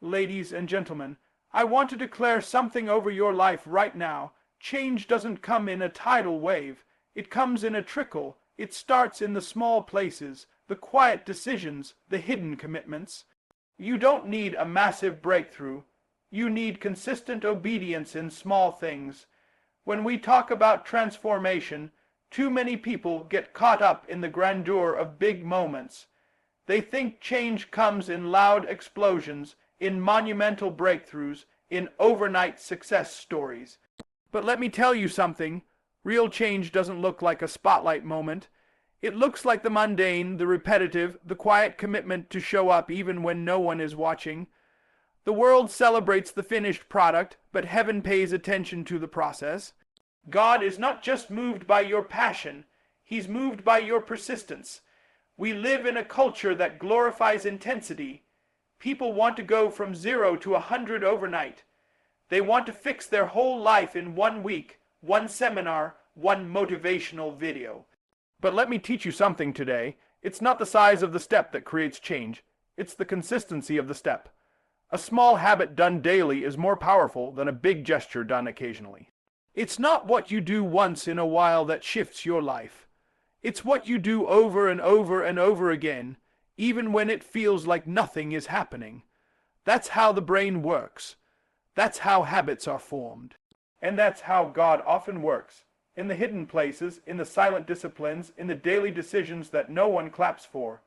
Ladies and gentlemen, I want to declare something over your life right now. Change doesn't come in a tidal wave. It comes in a trickle. It starts in the small places, the quiet decisions, the hidden commitments. You don't need a massive breakthrough. You need consistent obedience in small things. When we talk about transformation, too many people get caught up in the grandeur of big moments. They think change comes in loud explosions, in monumental breakthroughs, in overnight success stories. But let me tell you something. Real change doesn't look like a spotlight moment. It looks like the mundane, the repetitive, the quiet commitment to show up even when no one is watching. The world celebrates the finished product, but heaven pays attention to the process. God is not just moved by your passion, He's moved by your persistence. We live in a culture that glorifies intensity. People want to go from 0 to 100 overnight. They want to fix their whole life in 1 week, one seminar, one motivational video. But let me teach you something today. It's not the size of the step that creates change. It's the consistency of the step. A small habit done daily is more powerful than a big gesture done occasionally. It's not what you do once in a while that shifts your life. It's what you do over and over and over again, even when it feels like nothing is happening. That's how the brain works. That's how habits are formed. And that's how God often works. In the hidden places, in the silent disciplines, in the daily decisions that no one claps for.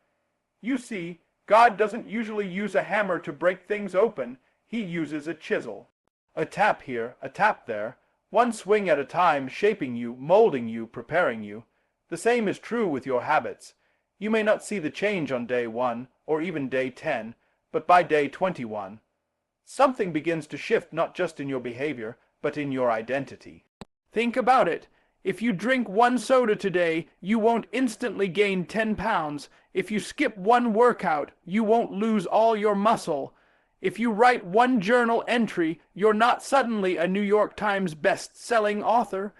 You see, God doesn't usually use a hammer to break things open. He uses a chisel. A tap here, a tap there, one swing at a time, shaping you, molding you, preparing you. The same is true with your habits. You may not see the change on day 1, or even day 10, but by day 21. Something begins to shift not just in your behavior, but in your identity. Think about it. If you drink 1 soda today, you won't instantly gain 10 pounds. If you skip 1 workout, you won't lose all your muscle. If you write 1 journal entry, you're not suddenly a New York Times best-selling author.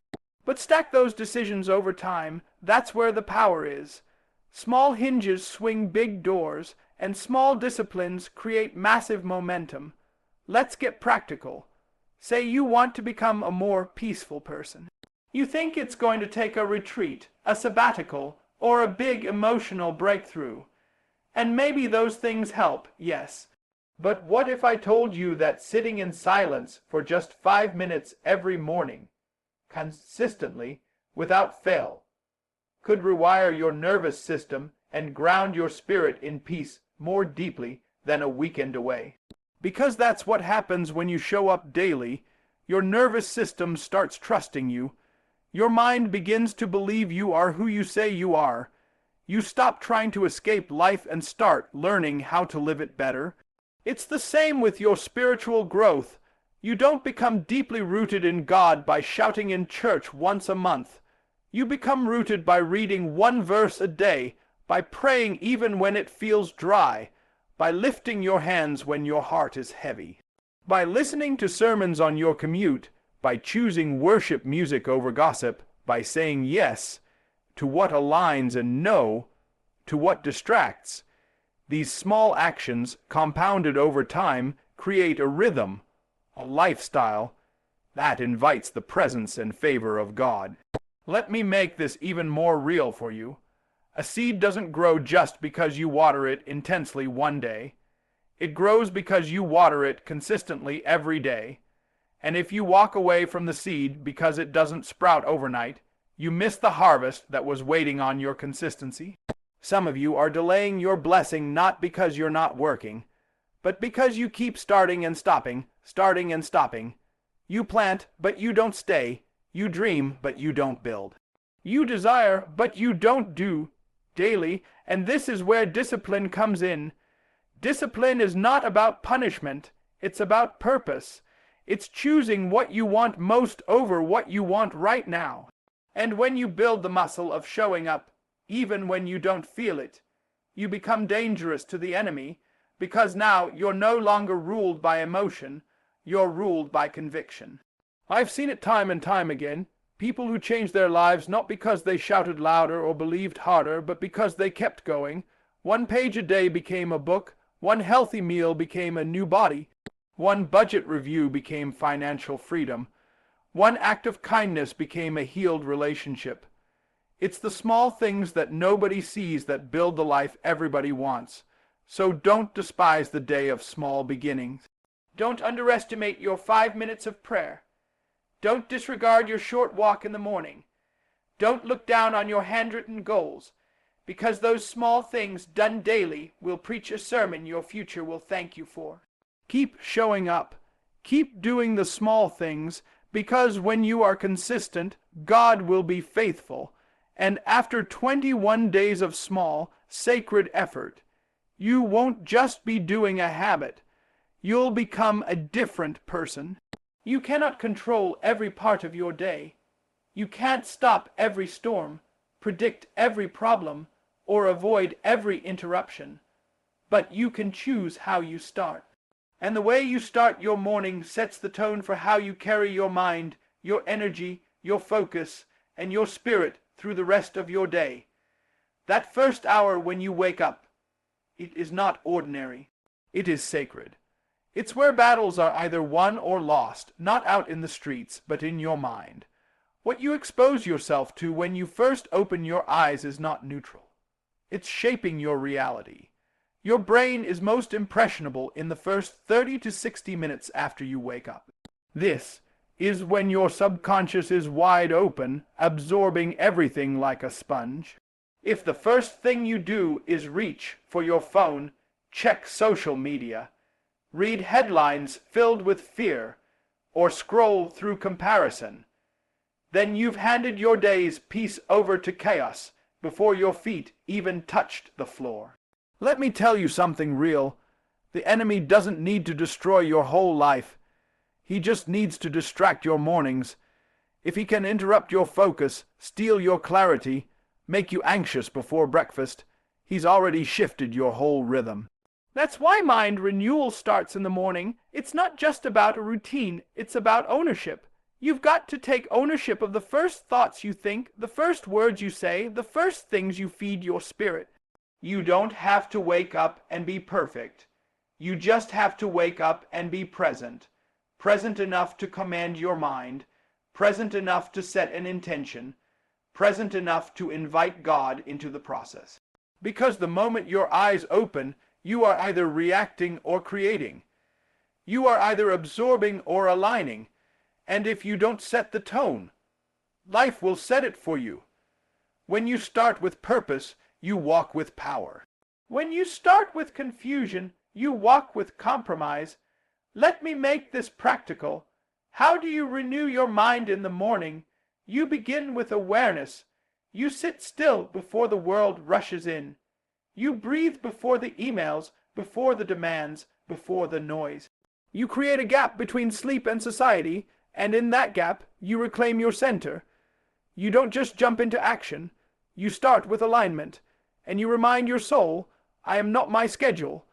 But stack those decisions over time. That's where the power is. Small hinges swing big doors, and small disciplines create massive momentum. Let's get practical. Say you want to become a more peaceful person. You think it's going to take a retreat, a sabbatical, or a big emotional breakthrough. And maybe those things help, yes. But what if I told you that sitting in silence for just 5 minutes every morning, consistently, without fail, could rewire your nervous system and ground your spirit in peace more deeply than a weekend away? Because that's what happens when you show up daily. Your nervous system starts trusting you. Your mind begins to believe you are who you say you are. You stop trying to escape life and start learning how to live it better. It's the same with your spiritual growth. You don't become deeply rooted in God by shouting in church once a month. You become rooted by reading 1 verse a day, by praying even when it feels dry, by lifting your hands when your heart is heavy, by listening to sermons on your commute, by choosing worship music over gossip, by saying yes to what aligns and no to what distracts. These small actions, compounded over time, create a rhythm, a lifestyle, that invites the presence and favor of God. Let me make this even more real for you. A seed doesn't grow just because you water it intensely one day. It grows because you water it consistently every day. And if you walk away from the seed because it doesn't sprout overnight, you miss the harvest that was waiting on your consistency. Some of you are delaying your blessing not because you're not working, but because you keep starting and stopping, starting and stopping. You plant, but you don't stay. You dream, but you don't build. You desire, but you don't do daily, and this is where discipline comes in. Discipline is not about punishment. It's about purpose. It's choosing what you want most over what you want right now. And when you build the muscle of showing up, even when you don't feel it, you become dangerous to the enemy, because now you're no longer ruled by emotion, you're ruled by conviction. I've seen it time and time again. People who changed their lives not because they shouted louder or believed harder, but because they kept going. 1 page a day became a book. One healthy meal became a new body. One budget review became financial freedom. One act of kindness became a healed relationship. It's the small things that nobody sees that build the life everybody wants. So don't despise the day of small beginnings. Don't underestimate your 5 minutes of prayer. Don't disregard your short walk in the morning. Don't look down on your handwritten goals, because those small things done daily will preach a sermon your future will thank you for. Keep showing up. Keep doing the small things, because when you are consistent, God will be faithful. And after 21 days of small, sacred effort, you won't just be doing a habit. You'll become a different person. You cannot control every part of your day. You can't stop every storm, predict every problem, or avoid every interruption. But you can choose how you start. And the way you start your morning sets the tone for how you carry your mind, your energy, your focus, and your spirit through the rest of your day. That first hour when you wake up, it is not ordinary. It is sacred. It's where battles are either won or lost, not out in the streets, but in your mind. What you expose yourself to when you first open your eyes is not neutral. It's shaping your reality. Your brain is most impressionable in the first 30 to 60 minutes after you wake up. This is when your subconscious is wide open, absorbing everything like a sponge. If the first thing you do is reach for your phone, check social media, read headlines filled with fear, or scroll through comparison, then you've handed your day's piece over to chaos before your feet even touched the floor. Let me tell you something real. The enemy doesn't need to destroy your whole life. He just needs to distract your mornings. If he can interrupt your focus, steal your clarity, make you anxious before breakfast, he's already shifted your whole rhythm. That's why mind renewal starts in the morning. It's not just about a routine, it's about ownership. You've got to take ownership of the first thoughts you think, the first words you say, the first things you feed your spirit. You don't have to wake up and be perfect. You just have to wake up and be present. Present enough to command your mind, present enough to set an intention, present enough to invite God into the process. Because the moment your eyes open, you are either reacting or creating. You are either absorbing or aligning. And if you don't set the tone, life will set it for you. When you start with purpose, you walk with power. When you start with confusion, you walk with compromise. Let me make this practical. How do you renew your mind in the morning? You begin with awareness. You sit still before the world rushes in. You breathe before the emails, before the demands, before the noise. You create a gap between sleep and society, and in that gap, you reclaim your center. You don't just jump into action. You start with alignment, and you remind your soul, I am not my schedule.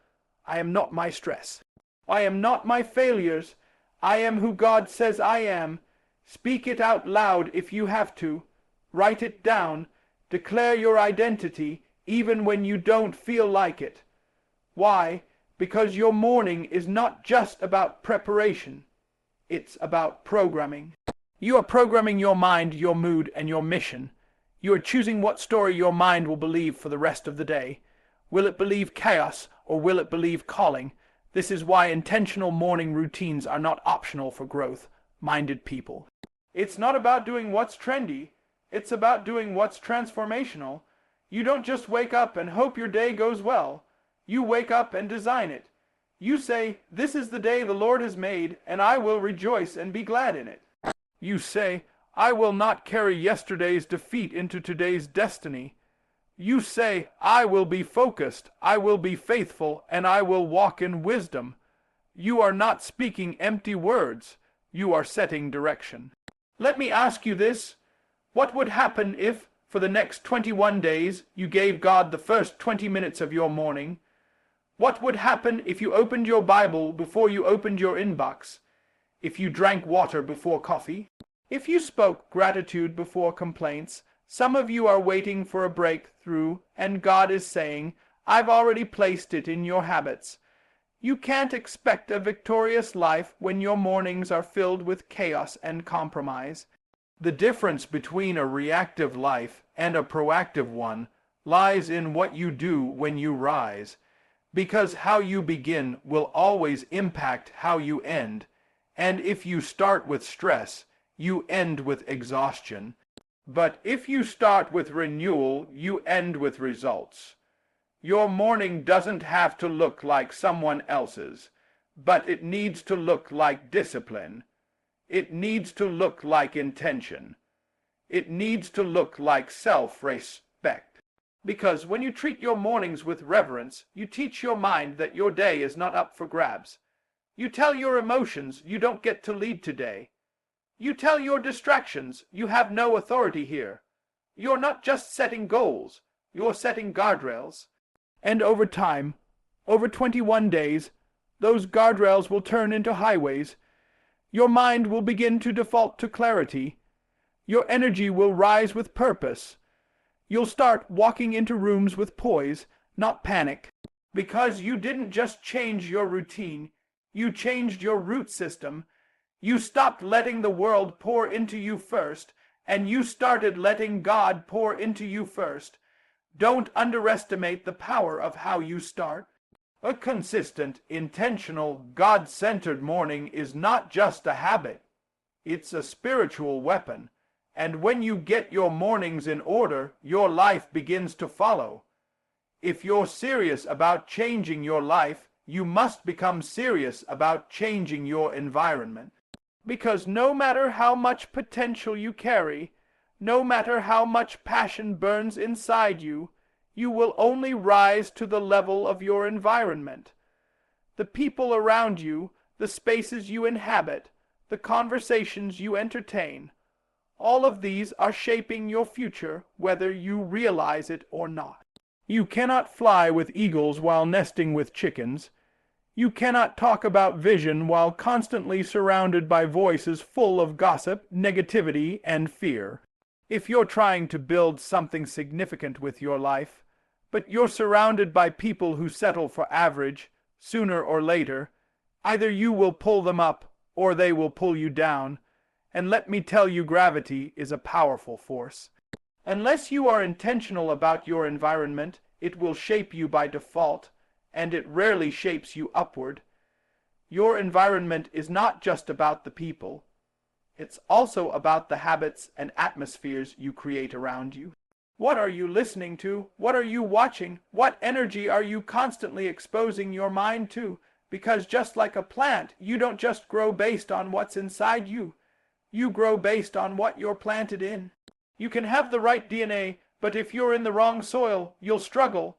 I am not my stress. I am not my failures. I am who God says I am. Speak it out loud if you have to. Write it down. Declare your identity even when you don't feel like it. Why? Because your morning is not just about preparation. It's about programming. You are programming your mind, your mood, and your mission. You are choosing what story your mind will believe for the rest of the day. Will it believe chaos, or will it believe calling? This is why intentional morning routines are not optional for growth-minded people. It's not about doing what's trendy. It's about doing what's transformational. You don't just wake up and hope your day goes well. You wake up and design it. You say, this is the day the Lord has made, and I will rejoice and be glad in it. You say, I will not carry yesterday's defeat into today's destiny. You say, I will be focused, I will be faithful, and I will walk in wisdom. You are not speaking empty words. You are setting direction. Let me ask you this. What would happen if, for the next 21 days, you gave God the first 20 minutes of your morning? What would happen if you opened your Bible before you opened your inbox? If you drank water before coffee? If you spoke gratitude before complaints? Some of you are waiting for a breakthrough, and God is saying, I've already placed it in your habits. You can't expect a victorious life when your mornings are filled with chaos and compromise. The difference between a reactive life and a proactive one lies in what you do when you rise, because how you begin will always impact how you end, and if you start with stress, you end with exhaustion. But if you start with renewal, you end with results. Your morning doesn't have to look like someone else's, but it needs to look like discipline. It needs to look like intention. It needs to look like self-respect. Because when you treat your mornings with reverence, you teach your mind that your day is not up for grabs. You tell your emotions you don't get to lead today. You tell your distractions you have no authority here. You're not just setting goals, you're setting guardrails. And over time, over 21 days, those guardrails will turn into highways. Your mind will begin to default to clarity. Your energy will rise with purpose. You'll start walking into rooms with poise, not panic. Because you didn't just change your routine, you changed your root system. You stopped letting the world pour into you first, and you started letting God pour into you first. Don't underestimate the power of how you start. A consistent, intentional, God-centered morning is not just a habit. It's a spiritual weapon. And when you get your mornings in order, your life begins to follow. If you're serious about changing your life, you must become serious about changing your environment. Because no matter how much potential you carry, no matter how much passion burns inside you, you will only rise to the level of your environment. The people around you, the spaces you inhabit, the conversations you entertain, all of these are shaping your future whether you realize it or not. You cannot fly with eagles while nesting with chickens. You cannot talk about vision while constantly surrounded by voices full of gossip, negativity, and fear. If you're trying to build something significant with your life, but you're surrounded by people who settle for average, sooner or later, either you will pull them up or they will pull you down. And let me tell you, gravity is a powerful force. Unless you are intentional about your environment, it will shape you by default, and it rarely shapes you upward. Your environment is not just about the people. It's also about the habits and atmospheres you create around you. What are you listening to? What are you watching? What energy are you constantly exposing your mind to? Because just like a plant, you don't just grow based on what's inside you. You grow based on what you're planted in. You can have the right DNA, but if you're in the wrong soil, you'll struggle.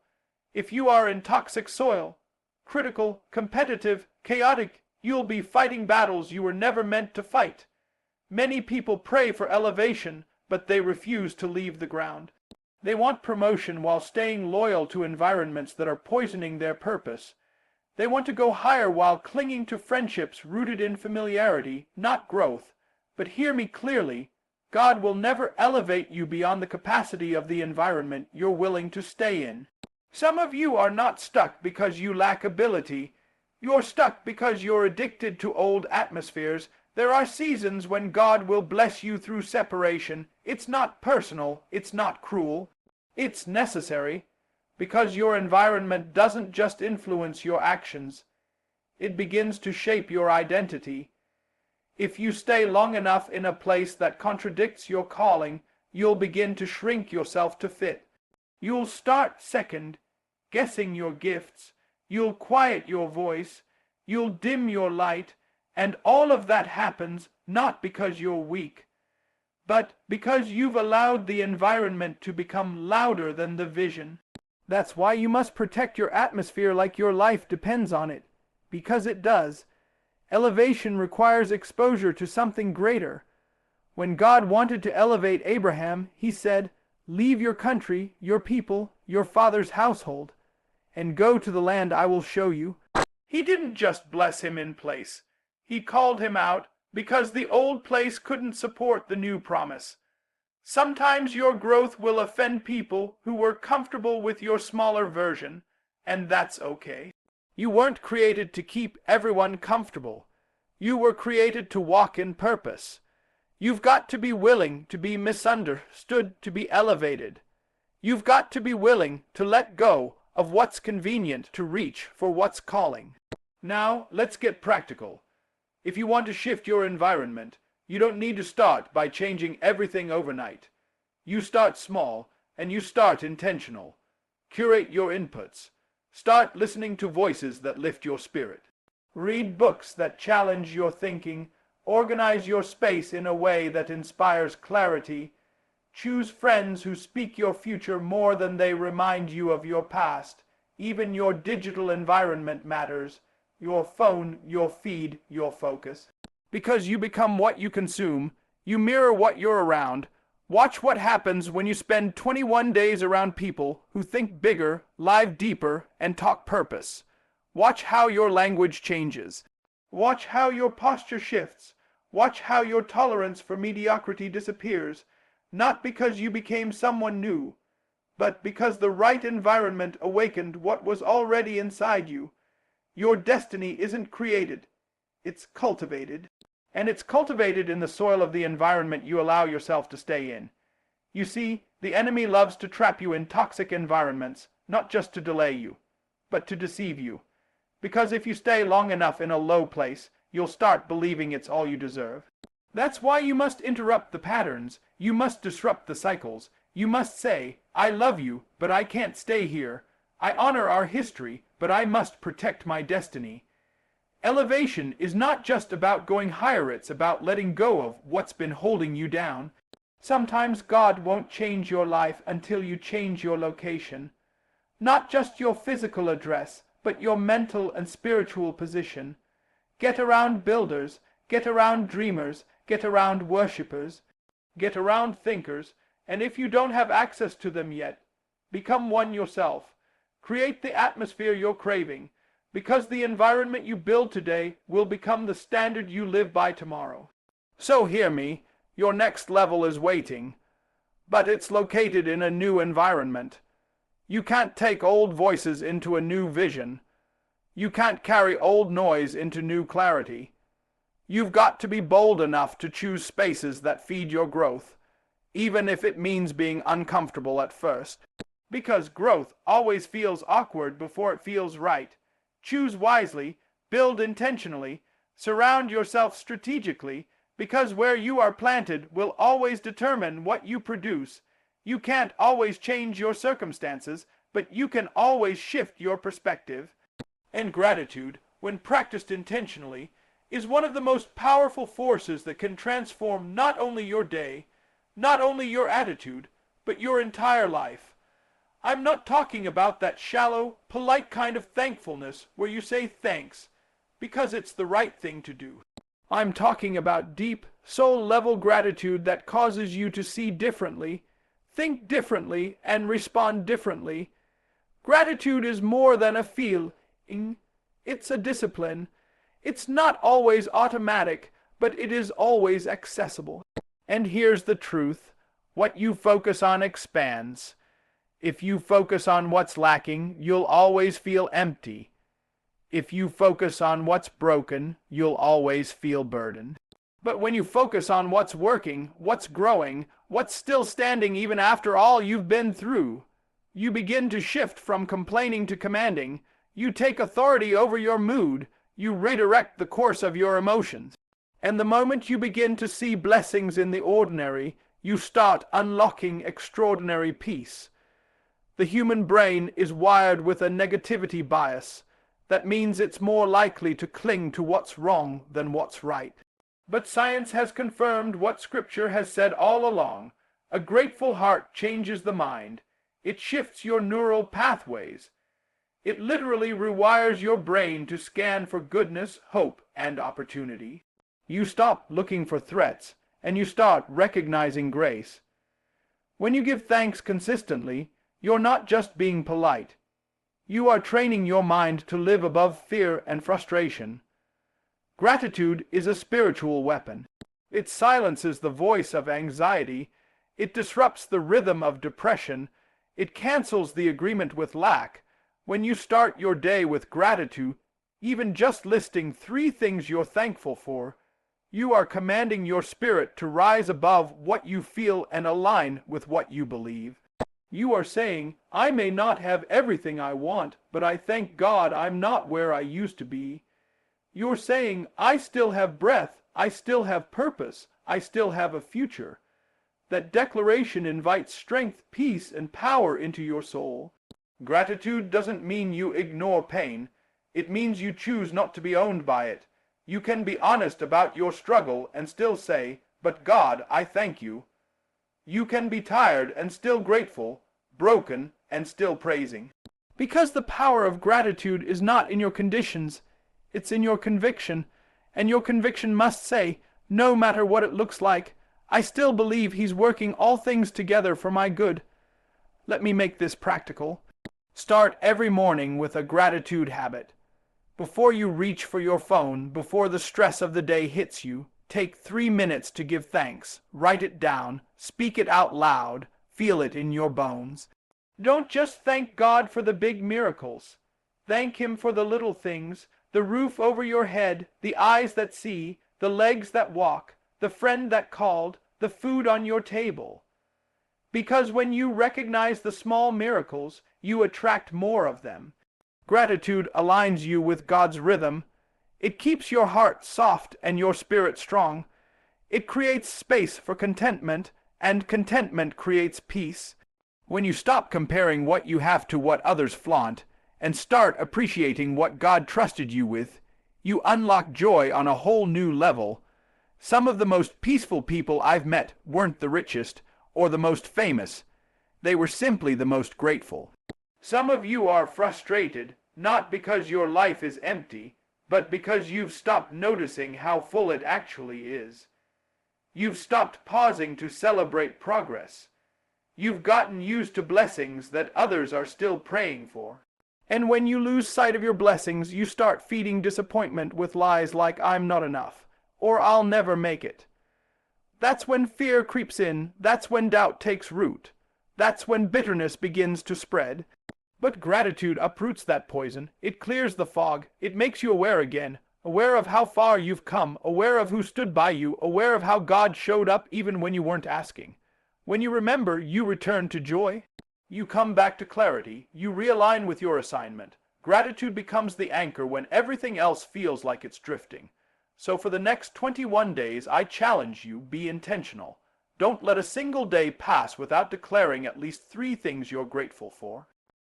If you are in toxic soil, critical, competitive, chaotic, you'll be fighting battles you were never meant to fight. Many people pray for elevation, but they refuse to leave the ground. They want promotion while staying loyal to environments that are poisoning their purpose. They want to go higher while clinging to friendships rooted in familiarity, not growth. But hear me clearly, God will never elevate you beyond the capacity of the environment you're willing to stay in. Some of you are not stuck because you lack ability. You're stuck because you're addicted to old atmospheres. There are seasons when God will bless you through separation. It's not personal. It's not cruel. It's necessary, because your environment doesn't just influence your actions. It begins to shape your identity. If you stay long enough in a place that contradicts your calling, you'll begin to shrink yourself to fit. You'll start second, guessing your gifts. You'll quiet your voice. You'll dim your light. And all of that happens not because you're weak, but because you've allowed the environment to become louder than the vision. That's why you must protect your atmosphere like your life depends on it, because it does. Elevation requires exposure to something greater. When God wanted to elevate Abraham, he said, "Leave your country, your people, your father's household, and go to the land I will show you." He didn't just bless him in place. He called him out because the old place couldn't support the new promise. Sometimes your growth will offend people who were comfortable with your smaller version, and that's okay. You weren't created to keep everyone comfortable. You were created to walk in purpose. You've got to be willing to be misunderstood, to be elevated. You've got to be willing to let go of what's convenient to reach for what's calling. Now, let's get practical. If you want to shift your environment, you don't need to start by changing everything overnight. You start small, and you start intentional. Curate your inputs. Start listening to voices that lift your spirit. Read books that challenge your thinking. Organize your space in a way that inspires clarity. Choose friends who speak your future more than they remind you of your past. Even your digital environment matters. Your phone, your feed, your focus. Because you become what you consume, you mirror what you're around. Watch what happens when you spend 21 days around people who think bigger, live deeper, and talk purpose. Watch how your language changes. Watch how your posture shifts. Watch how your tolerance for mediocrity disappears. Not because you became someone new, but because the right environment awakened what was already inside you. Your destiny isn't created, it's cultivated. And it's cultivated in the soil of the environment you allow yourself to stay in. You see, the enemy loves to trap you in toxic environments, not just to delay you, but to deceive you. Because if you stay long enough in a low place, you'll start believing it's all you deserve. That's why you must interrupt the patterns. You must disrupt the cycles. You must say, I love you, but I can't stay here. I honor our history, but I must protect my destiny. Elevation is not just about going higher, it's about letting go of what's been holding you down. Sometimes God won't change your life until you change your location. Not just your physical address, but your mental and spiritual position. Get around builders, get around dreamers, get around worshippers, get around thinkers, and if you don't have access to them yet, become one yourself. Create the atmosphere you're craving, because the environment you build today will become the standard you live by tomorrow. So hear me, your next level is waiting, but it's located in a new environment. You can't take old voices into a new vision. You can't carry old noise into new clarity. You've got to be bold enough to choose spaces that feed your growth, even if it means being uncomfortable at first. Because growth always feels awkward before it feels right. Choose wisely, build intentionally, surround yourself strategically, because where you are planted will always determine what you produce. You can't always change your circumstances, but you can always shift your perspective. And gratitude, when practiced intentionally, is one of the most powerful forces that can transform not only your day, not only your attitude, but your entire life. I'm not talking about that shallow, polite kind of thankfulness where you say thanks because it's the right thing to do. I'm talking about deep, soul-level gratitude that causes you to see differently, think differently, and respond differently. Gratitude is more than a feeling. It's a discipline. It's not always automatic, but it is always accessible. And here's the truth. What you focus on expands. If you focus on what's lacking, you'll always feel empty. If you focus on what's broken, you'll always feel burdened. But when you focus on what's working, what's growing, what's still standing even after all you've been through, you begin to shift from complaining to commanding. You take authority over your mood. You redirect the course of your emotions. And the moment you begin to see blessings in the ordinary, you start unlocking extraordinary peace. The human brain is wired with a negativity bias. That means it's more likely to cling to what's wrong than what's right. But science has confirmed what Scripture has said all along. A grateful heart changes the mind. It shifts your neural pathways. It literally rewires your brain to scan for goodness, hope, and opportunity. You stop looking for threats, and you start recognizing grace. When you give thanks consistently, you're not just being polite. You are training your mind to live above fear and frustration. Gratitude is a spiritual weapon. It silences the voice of anxiety. It disrupts the rhythm of depression. It cancels the agreement with lack. When you start your day with gratitude, even just listing 3 things you're thankful for, you are commanding your spirit to rise above what you feel and align with what you believe. You are saying, I may not have everything I want, but I thank God I'm not where I used to be. You're saying, I still have breath, I still have purpose, I still have a future. That declaration invites strength, peace, and power into your soul. Gratitude doesn't mean you ignore pain. It means you choose not to be owned by it. You can be honest about your struggle and still say, but God, I thank you. You can be tired and still grateful, broken and still praising. Because the power of gratitude is not in your conditions, it's in your conviction. And your conviction must say, no matter what it looks like, I still believe He's working all things together for my good. Let me make this practical. Start every morning with a gratitude habit. Before you reach for your phone, before the stress of the day hits you, take 3 minutes to give thanks. Write it down, speak it out loud, feel it in your bones. Don't just thank God for the big miracles. Thank Him for the little things, the roof over your head, the eyes that see, the legs that walk, the friend that called, the food on your table. Because when you recognize the small miracles, you attract more of them. Gratitude aligns you with God's rhythm. It keeps your heart soft and your spirit strong. It creates space for contentment, and contentment creates peace. When you stop comparing what you have to what others flaunt, and start appreciating what God trusted you with, you unlock joy on a whole new level. Some of the most peaceful people I've met weren't the richest or the most famous. They were simply the most grateful. Some of you are frustrated, not because your life is empty, but because you've stopped noticing how full it actually is. You've stopped pausing to celebrate progress. You've gotten used to blessings that others are still praying for. And when you lose sight of your blessings, you start feeding disappointment with lies like I'm not enough, or I'll never make it. That's when fear creeps in, that's when doubt takes root, that's when bitterness begins to spread. But gratitude uproots that poison, it clears the fog, it makes you aware again, aware of how far you've come, aware of who stood by you, aware of how God showed up even when you weren't asking. When you remember, you return to joy. You come back to clarity, you realign with your assignment. Gratitude becomes the anchor when everything else feels like it's drifting. So for the next 21 days, I challenge you, be intentional. Don't let a single day pass without declaring at least 3 things you're grateful for.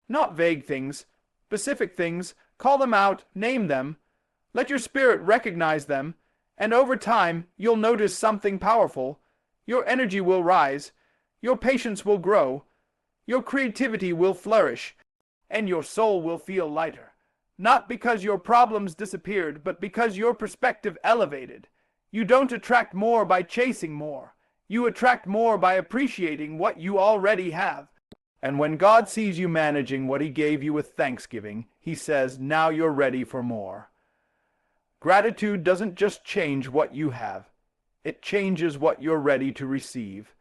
Not vague things, specific things. Call them out, name them. Let your spirit recognize them, and over time, you'll notice something powerful. Your energy will rise, your patience will grow, your creativity will flourish, and your soul will feel lighter. Not because your problems disappeared, but because your perspective elevated. You don't attract more by chasing more. You attract more by appreciating what you already have. And when God sees you managing what He gave you with thanksgiving, He says, now you're ready for more. Gratitude doesn't just change what you have. It changes what you're ready to receive.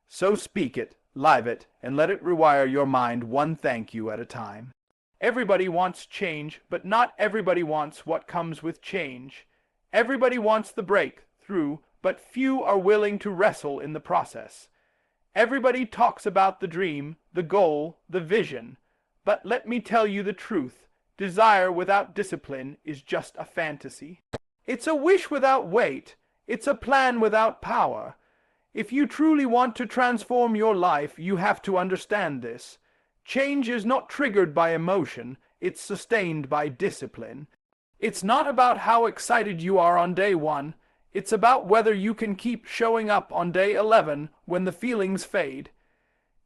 So speak it, live it, and let it rewire your mind one thank you at a time. Everybody wants change, but not everybody wants what comes with change. Everybody wants the breakthrough, but few are willing to wrestle in the process. Everybody talks about the dream, the goal, the vision, but let me tell you the truth. Desire without discipline is just a fantasy. It's a wish without weight. It's a plan without power. If you truly want to transform your life, you have to understand this. Change is not triggered by emotion, it's sustained by discipline. It's not about how excited you are on day 1. It's about whether you can keep showing up on day 11 when the feelings fade.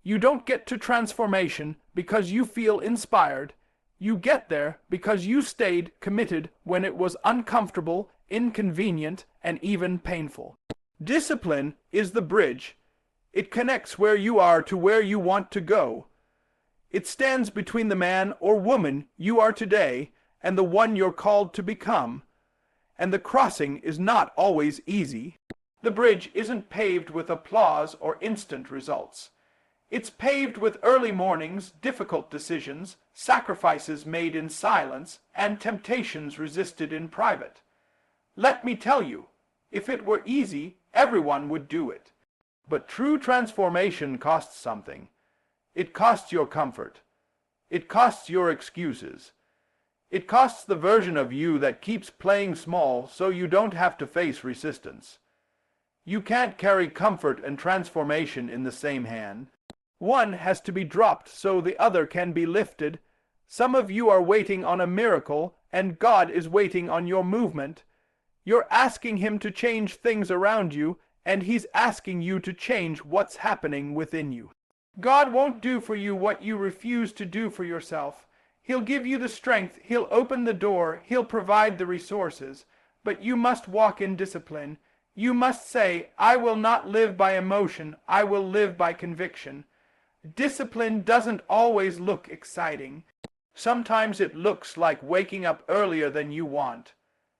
You don't get to transformation because you feel inspired. You get there because you stayed committed when it was uncomfortable, inconvenient, and even painful. Discipline is the bridge. It connects where you are to where you want to go. It stands between the man or woman you are today and the one you're called to become. And the crossing is not always easy. The bridge isn't paved with applause or instant results. It's paved with early mornings, difficult decisions, sacrifices made in silence, and temptations resisted in private. Let me tell you, if it were easy, everyone would do it. But true transformation costs something. It costs your comfort. It costs your excuses. It costs the version of you that keeps playing small so you don't have to face resistance. You can't carry comfort and transformation in the same hand. One has to be dropped so the other can be lifted. Some of you are waiting on a miracle, and God is waiting on your movement. You're asking Him to change things around you, and He's asking you to change what's happening within you. God won't do for you what you refuse to do for yourself. He'll give you the strength, He'll open the door, He'll provide the resources, but you must walk in discipline. You must say, I will not live by emotion, I will live by conviction. Discipline doesn't always look exciting. Sometimes it looks like waking up earlier than you want,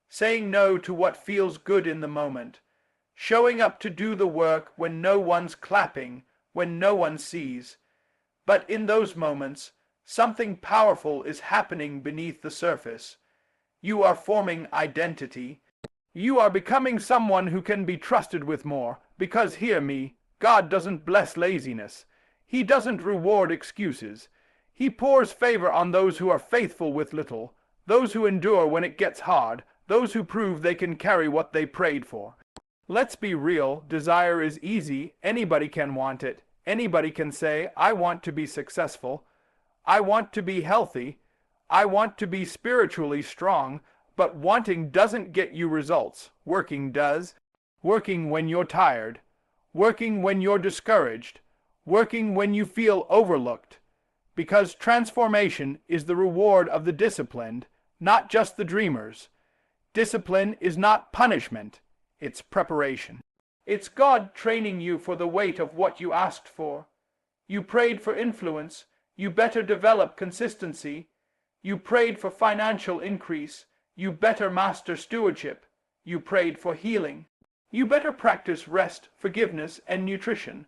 saying no to what feels good in the moment, showing up to do the work when no one's clapping, when no one sees. But in those moments, something powerful is happening beneath the surface. You are forming identity. You are becoming someone who can be trusted with more, because hear me, God doesn't bless laziness. He doesn't reward excuses. He pours favor on those who are faithful with little, those who endure when it gets hard, those who prove they can carry what they prayed for. Let's be real, desire is easy, anybody can want it. Anybody can say, I want to be successful, I want to be healthy, I want to be spiritually strong, but wanting doesn't get you results. Working does. Working when you're tired, working when you're discouraged, working when you feel overlooked. Because transformation is the reward of the disciplined, not just the dreamers. Discipline is not punishment, it's preparation. It's God training you for the weight of what you asked for. You prayed for influence, you better develop consistency. You prayed for financial increase, you better master stewardship. You prayed for healing. You better practice rest, forgiveness, and nutrition.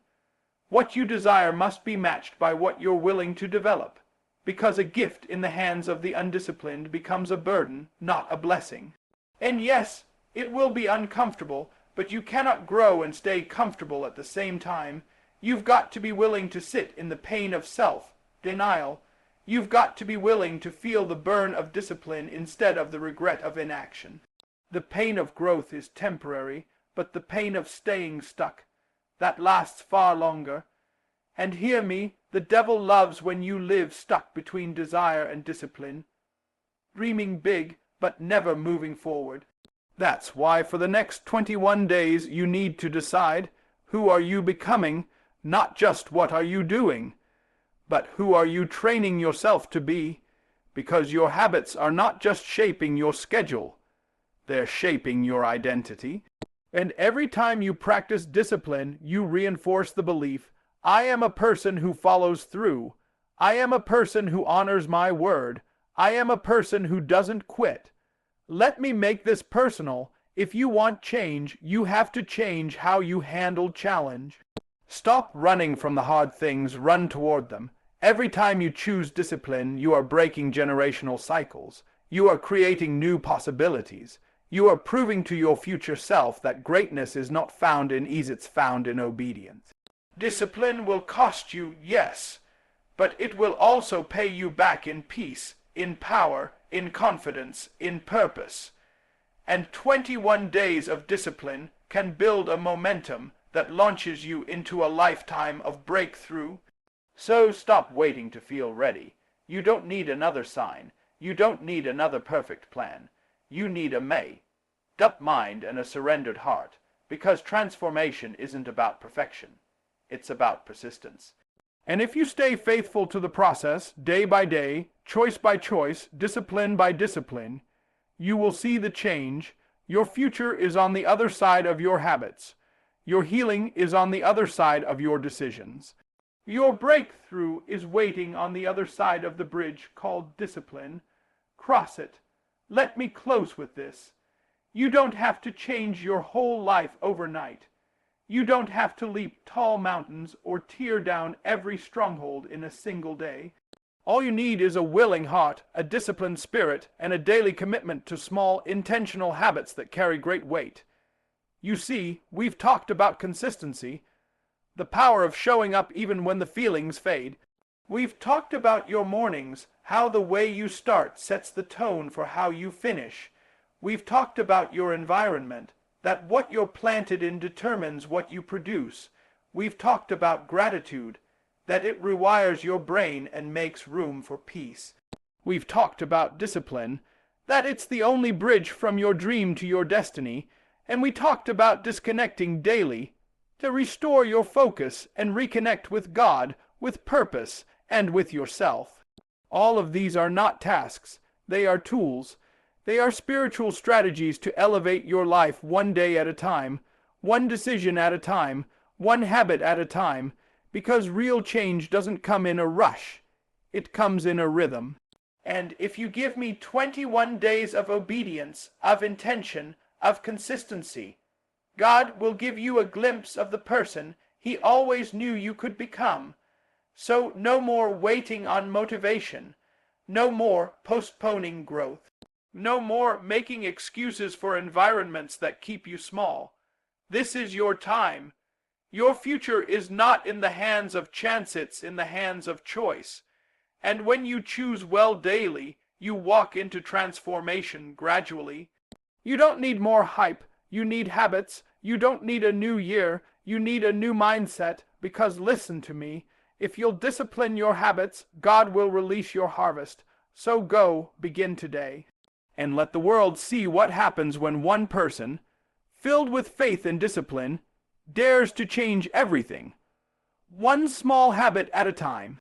What you desire must be matched by what you're willing to develop, because a gift in the hands of the undisciplined becomes a burden, not a blessing. And yes, it will be uncomfortable, but you cannot grow and stay comfortable at the same time. You've got to be willing to sit in the pain of self-denial. You've got to be willing to feel the burn of discipline instead of the regret of inaction. The pain of growth is temporary, but the pain of staying stuck, that lasts far longer. And hear me, the devil loves when you live stuck between desire and discipline, dreaming big, but never moving forward. That's why for the next 21 days you need to decide, who are you becoming, not just what are you doing, but who are you training yourself to be, because your habits are not just shaping your schedule, they're shaping your identity. And every time you practice discipline, you reinforce the belief, I am a person who follows through. I am a person who honors my word. I am a person who doesn't quit. Let me make this personal. If you want change, you have to change how you handle challenge. Stop running from the hard things, run toward them. Every time you choose discipline, you are breaking generational cycles. You are creating new possibilities. You are proving to your future self that greatness is not found in ease, it's found in obedience. Discipline will cost you, yes, but it will also pay you back in peace, in power, in confidence, in purpose. And 21 days of discipline can build a momentum that launches you into a lifetime of breakthrough. So stop waiting to feel ready. You don't need another sign. You don't need another perfect plan. You need a made-up mind and a surrendered heart, because transformation isn't about perfection. It's about persistence. And if you stay faithful to the process, day by day, choice by choice, discipline by discipline, you will see the change. Your future is on the other side of your habits. Your healing is on the other side of your decisions. Your breakthrough is waiting on the other side of the bridge called discipline. Cross it. Let me close with this. You don't have to change your whole life overnight. You don't have to leap tall mountains or tear down every stronghold in a single day. All you need is a willing heart, a disciplined spirit, and a daily commitment to small, intentional habits that carry great weight. You see, we've talked about consistency, the power of showing up even when the feelings fade. We've talked about your mornings, how the way you start sets the tone for how you finish. We've talked about your environment, that what you're planted in determines what you produce. We've talked about gratitude, that it rewires your brain and makes room for peace. We've talked about discipline, that it's the only bridge from your dream to your destiny. And we talked about disconnecting daily, to restore your focus and reconnect with God, with purpose, and with yourself. All of these are not tasks, they are tools. They are spiritual strategies to elevate your life one day at a time, one decision at a time, one habit at a time, because real change doesn't come in a rush, it comes in a rhythm. And if you give me 21 days of obedience, of intention, of consistency, God will give you a glimpse of the person He always knew you could become. So no more waiting on motivation, no more postponing growth, no more making excuses for environments that keep you small. This is your time. Your future is not in the hands of chance, it's in the hands of choice. And when you choose well daily, you walk into transformation gradually. You don't need more hype, you need habits. You don't need a new year, you need a new mindset, because listen to me, if you'll discipline your habits, God will release your harvest. So go, begin today. And let the world see what happens when one person, filled with faith and discipline, dares to change everything, one small habit at a time.